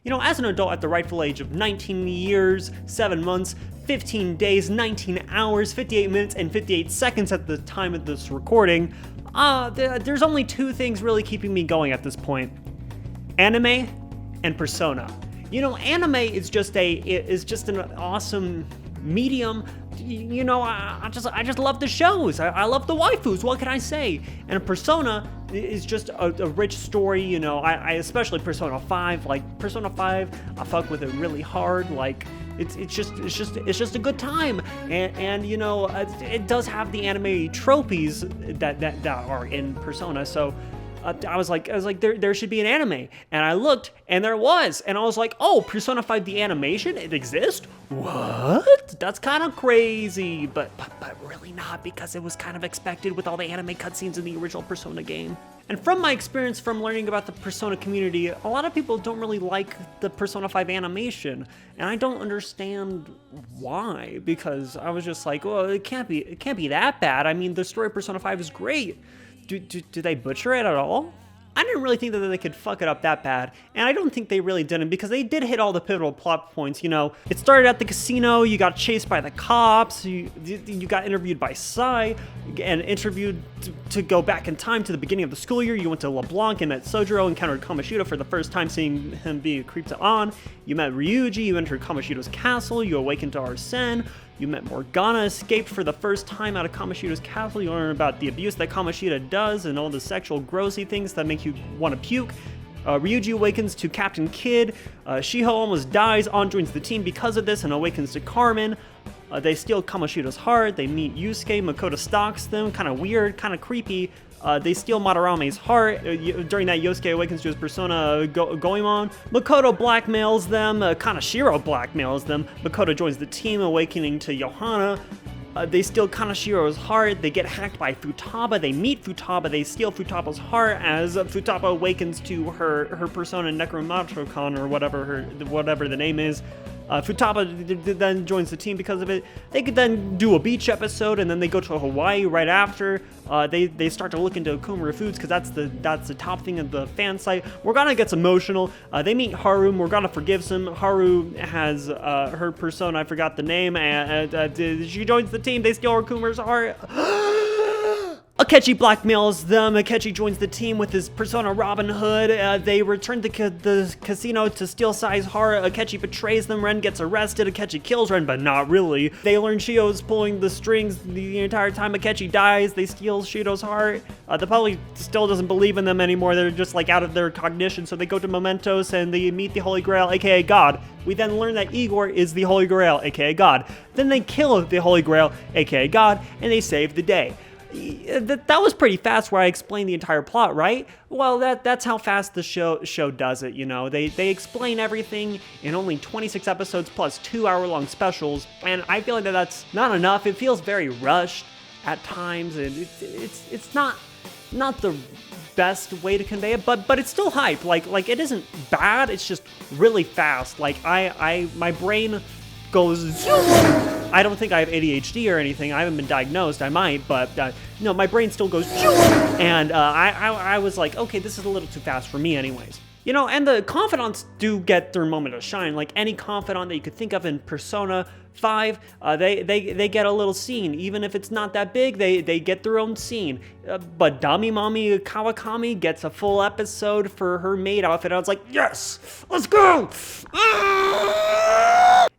You know, as an adult at the rightful age of 19 years, 7 months, 15 days, 19 hours, 58 minutes, and 58 seconds at the time of this recording, there's only two things really keeping me going at this point. Anime and Persona. You know, anime is just an awesome medium. You know, I just love the shows. I love the waifus. What can I say? And Persona is just a rich story. You know, I especially Persona 5. Like Persona 5, I fuck with it really hard. Like it's just a good time. And you know, it does have the anime tropes that are in Persona. So. I was like, there should be an anime, and I looked, and there was, and I was like, oh, Persona 5 the animation, it exists? What? That's kind of crazy, but really not, because it was kind of expected with all the anime cutscenes in the original Persona game. And from my experience from learning about the Persona community, a lot of people don't really like the Persona 5 animation, and I don't understand why, because I was just like, well, it can't be that bad. I mean, the story of Persona 5 is great. Do they butcher it at all? I didn't really think that they could fuck it up that bad, and I don't think they really didn't, because they did hit all the pivotal plot points. You know, it started at the casino, you got chased by the cops, you got interviewed by Sai, and interviewed to go back in time to the beginning of the school year. You went to LeBlanc and met Sojiro, encountered Kamoshida for the first time, seeing him be a creep to An. You met Ryuji, you entered Kamoshida's castle, you awakened to Arsene. You met Morgana, escaped for the first time out of Kamoshida's castle. You learn about the abuse that Kamoshida does and all the sexual grossy things that make you want to puke. Ryuji awakens to Captain Kidd. Shiho almost dies. An joins the team because of this and awakens to Carmen. They steal Kamoshida's heart. They meet Yusuke. Makoto stalks them. Kind of weird, kind of creepy. They steal Madarame's heart. During that, Yosuke awakens to his persona Goemon. Makoto blackmails them. Kaneshiro blackmails them. Makoto joins the team, awakening to Johanna. They steal Kaneshiro's heart. They get hacked by Futaba. They meet Futaba. They steal Futaba's heart as Futaba awakens to her persona Necromatrocon, or whatever the name is. Futaba then joins the team because of it. They could then do a beach episode, and then they go to Hawaii right after. They start to look into Kumara Foods, because that's the top thing of the fan site. Morgana gets emotional. They meet Haru. Morgana forgives him. Haru has her persona, I forgot the name, and she joins the team. They steal her Kumara's heart. Akechi blackmails them. Akechi joins the team with his persona Robin Hood. They return to the casino to steal Sai's heart. Akechi betrays them. Ren gets arrested. Akechi kills Ren, but not really. They learn Shio's pulling the strings the entire time. Akechi dies. They steal Shido's heart. The public still doesn't believe in them anymore. They're just like out of their cognition. So they go to Mementos and they meet the Holy Grail, aka God. We then learn that Igor is the Holy Grail, aka God. Then they kill the Holy Grail, aka God, and they save the day. That was pretty fast, where I explained the entire plot, right? Well, that's how fast the show does it, you know. They explain everything in only 26 episodes plus 2-hour-long specials, and I feel like that's not enough. It feels very rushed at times, and it's not the best way to convey it, but it's still hype. Like it isn't bad. It's just really fast. Like my brain goes zoom. I don't think I have ADHD or anything. I haven't been diagnosed. I might, but no, my brain still goes zoom. And I was like, okay, this is a little too fast for me anyways. You know, and the confidants do get their moment to shine. Like any confidant that you could think of in Persona 5, they get a little scene. Even if it's not that big, they get their own scene. But Damimami Kawakami gets a full episode for her maid outfit. I was like, yes, let's go!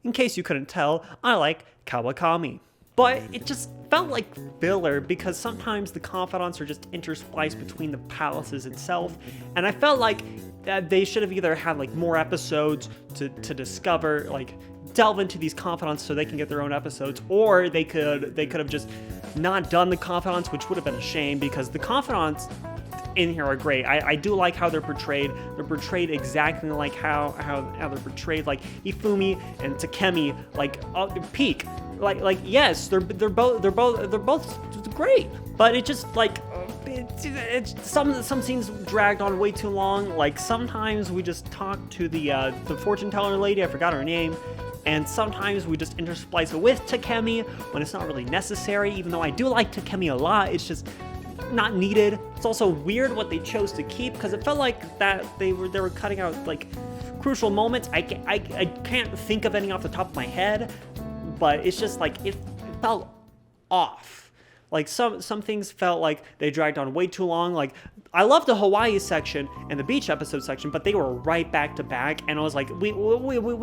In case you couldn't tell, I like Kawakami. But it just felt like filler, because sometimes the confidants are just interspliced between the palaces itself, and I felt like they should have either had like more episodes to discover, like delve into these confidants so they can get their own episodes, or they could have just not done the confidants, which would have been a shame, because the confidants in here are great. I do like how they're portrayed. They're portrayed exactly like how they're portrayed, like Ifumi and Takemi, like peak. Like yes, they're both great, but it just like some scenes dragged on way too long. Like sometimes we just talk to the fortune teller lady, I forgot her name, and sometimes we just intersplice it with Takemi when it's not really necessary. Even though I do like Takemi a lot, it's just not needed. It's also weird what they chose to keep, because it felt like that they were cutting out like crucial moments. I can't think of any off the top of my head, but it's just like it felt off. Like some things felt like they dragged on way too long. Like I love the Hawaii section and the beach episode section, but they were right back to back, and I was like, we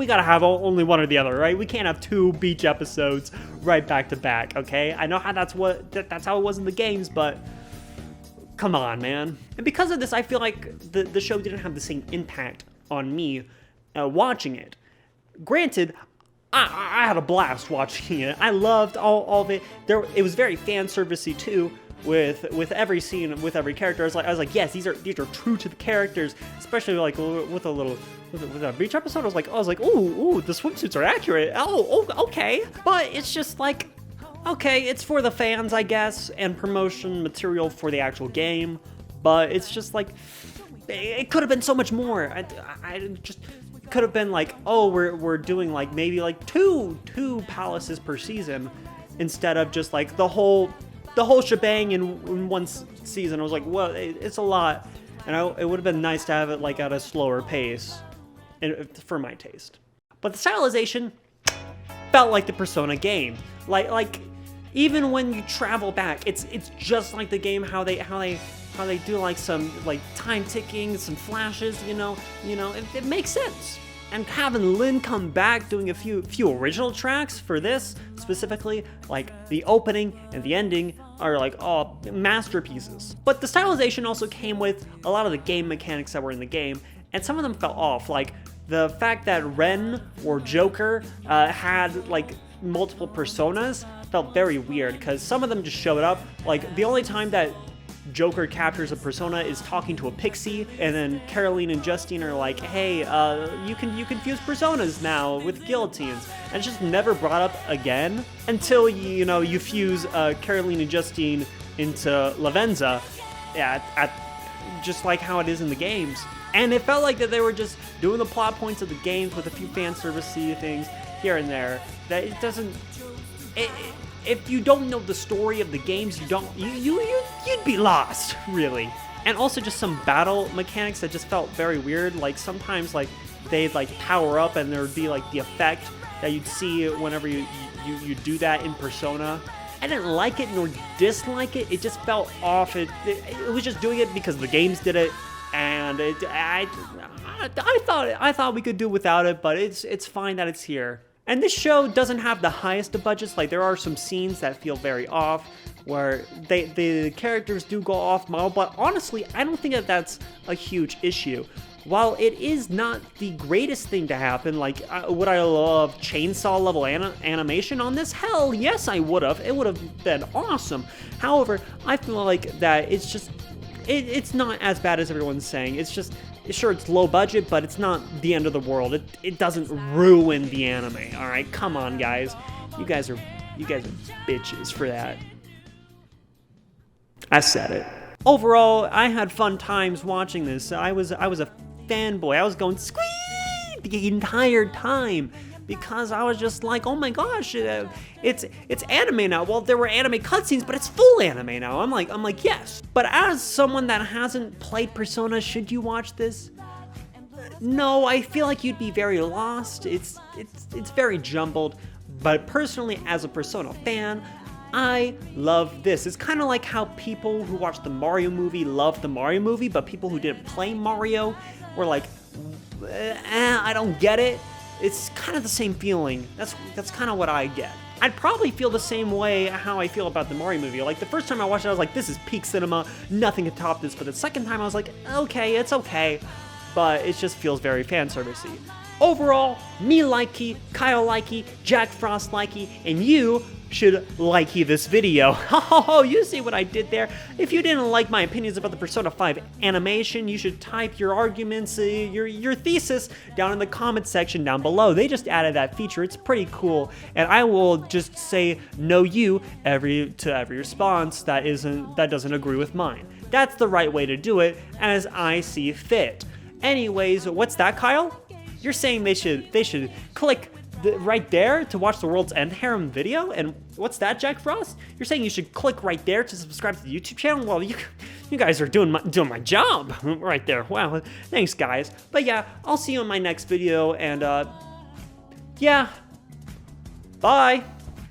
gotta have only one or the other, right? We can't have 2 beach episodes right back to back, okay? I know how that's how it was in the games, but come on, man. And because of this, I feel like the show didn't have the same impact on me watching it. Granted, I had a blast watching it. I loved all of it. It was very fan servicey too. With every scene, with every character, I was like, yes, these are true to the characters. Especially like with a beach episode, I was like, ooh, the swimsuits are accurate. Oh, okay. But it's just like, okay, it's for the fans, I guess, and promotion material for the actual game. But it's just like, it could have been so much more. I just could have been like, oh, we're doing like maybe like two palaces per season instead of just like the whole shebang in one season. I was like, well, it's a lot, and it would have been nice to have it like at a slower pace, for my taste. But the stylization felt like the Persona game. Like even when you travel back, it's just like the game. How they do like some like time ticking, some flashes. You know, it makes sense. And having Lin come back doing a few original tracks for this specifically, like the opening and the ending, are like masterpieces. But the stylization also came with a lot of the game mechanics that were in the game, and some of them fell off. Like the fact that Ren or Joker had like multiple personas felt very weird, because some of them just showed up. Like the only time that Joker captures a persona is talking to a pixie, and then Caroline and Justine are like, hey, you can fuse personas now with guillotines, and it's just never brought up again until you fuse Caroline and Justine into Lavenza at just like how it is in the games. And it felt like that they were just doing the plot points of the games with a few fan servicey things here and there. That it doesn't. If you don't know the story of the games, you'd be lost, really. And also just some battle mechanics that just felt very weird. Like sometimes like they'd like power up and there would be like the effect that you'd see whenever you do that in Persona. I didn't like it nor dislike it. It just felt off. It was just doing it because the games did it, and I thought we could do without it, but it's fine that it's here. And this show doesn't have the highest of budgets. Like there are some scenes that feel very off, where the characters do go off model, but honestly, I don't think that that's a huge issue. While it is not the greatest thing to happen, like would I love chainsaw level animation on this? Hell yes, I would have. It would have been awesome. However, I feel like that it's just it's not as bad as everyone's saying. It's just, sure, it's low budget, but it's not the end of the world. It doesn't ruin the anime. All right, come on, guys. You guys are bitches for that. I said it. Overall, I had fun times watching this. I was a fanboy. I was going squee the entire time, because I was just like, oh my gosh, it's anime now. Well, there were anime cutscenes, but it's full anime now. I'm like, yes. But as someone that hasn't played Persona, should you watch this? No, I feel like you'd be very lost. It's very jumbled. But personally, as a Persona fan, I love this. It's kind of like how people who watched the Mario movie love the Mario movie, but people who didn't play Mario were like, I don't get it. It's kind of the same feeling. That's kind of what I get. I'd probably feel the same way how I feel about the Mario movie. Like the first time I watched it, I was like, this is peak cinema. Nothing can top this. But the second time I was like, okay, it's okay. But it just feels very fan servicey. Overall, me likey, Kyle likey, Jack Frost likey, and you should likey this video. Oh, you see what I did there? If you didn't like my opinions about the Persona 5 animation, you should type your arguments, your thesis down in the comment section down below. They just added that feature. It's pretty cool, and I will just say no you to every response that doesn't agree with mine. That's the right way to do it, as I see fit. Anyways, what's that, Kyle? You're saying they should click right there to watch the World's End Harem video? And what's that, Jack Frost? You're saying you should click right there to subscribe to the YouTube channel? Well, You guys are doing my job right there. Wow, thanks guys. But yeah, I'll see you in my next video, and yeah, bye.